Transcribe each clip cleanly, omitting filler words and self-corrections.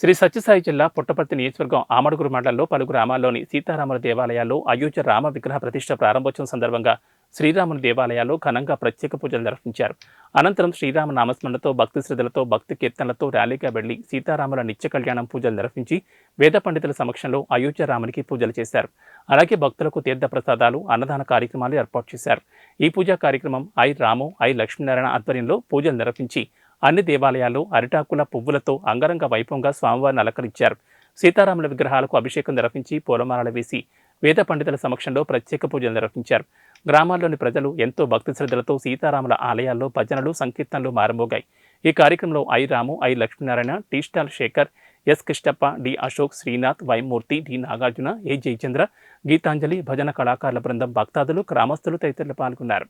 శ్రీ సత్యసాయి జిల్లా పుట్టపర్తి నియోజకవర్గం ఆమడుగురు మండలంలో పలు గ్రామాల్లోని సీతారాముల దేవాలయాల్లో అయోధ్య రామ విగ్రహ ప్రతిష్ఠ ప్రారంభోత్సవం సందర్భంగా శ్రీరాముని దేవాలయాల్లో ఘనంగా ప్రత్యేక పూజలు నిర్వహించారు. అనంతరం శ్రీరామ నామస్మరణతో భక్తి శ్రద్ధలతో భక్తి కీర్తనలతో ర్యాలీగా వెళ్లి సీతారాముల నిత్య కళ్యాణం పూజలు నిర్వహించి వేద పండితుల సమక్షంలో అయోధ్య రామునికి పూజలు చేశారు. అలాగే భక్తులకు తీర్థ ప్రసాదాలు, అన్నదాన కార్యక్రమాలు ఏర్పాటు చేశారు. ఈ పూజా కార్యక్రమం ఐ రాము, ఐ లక్ష్మీనారాయణ ఆధ్వర్యంలో పూజలు నిర్వహించి అన్ని దేవాలయాల్లో అరిటాకుల పువ్వులతో అంగరంగ వైభవంగా స్వామివారిని అలంకరించారు. సీతారాముల విగ్రహాలకు అభిషేకం నిర్వహించి పూలమాలలు వేసి వేద పండితుల సమక్షంలో ప్రత్యేక పూజలు నిర్వహించారు. గ్రామాల్లోని ప్రజలు ఎంతో భక్తి శ్రద్ధలతో సీతారాముల ఆలయాల్లో భజనలు, సంకీర్తనలు మారుమోగాయి. ఈ కార్యక్రమంలో I Ramu, I Lakshminarayana, tea stall Sekhar, S Krishnappa, D Ashok, Srinath, Y Murthy, D Nagarjuna, A Jayachandra, Geetanjali, భజన కళాకారుల బృందం, భక్తాదులు, గ్రామస్తులు తదితరులు పాల్గొన్నారు.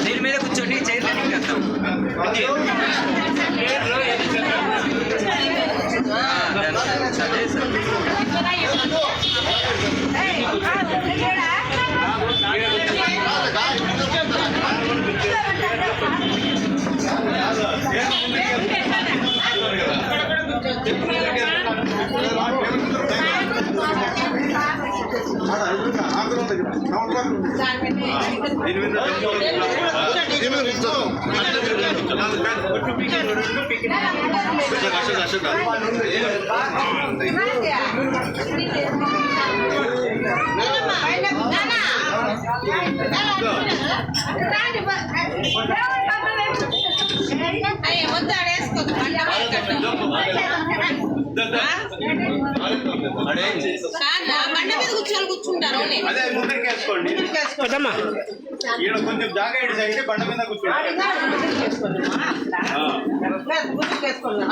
దీని మీద కూర్చోండి, చైర్మన్ చేద్దాం. కూర్చుంటారు కొంచెం జాగా అయితే బండ మీద కూర్చుంటాడు,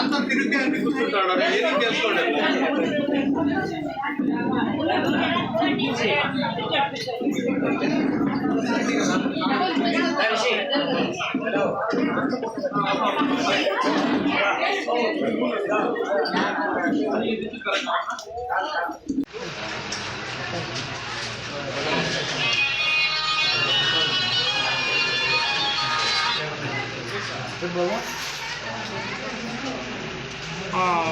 అంత తిరిగి కూర్చుంటాడు. ఏం చేసుకోండి.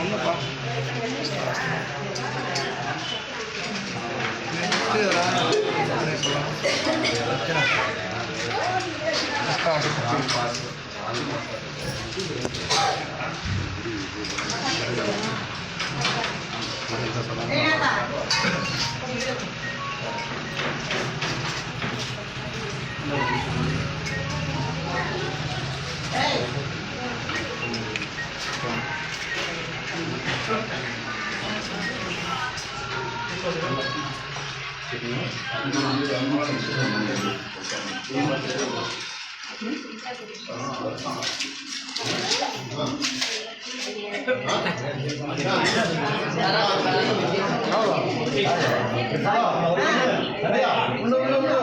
ఉన్నப்பா ఉండు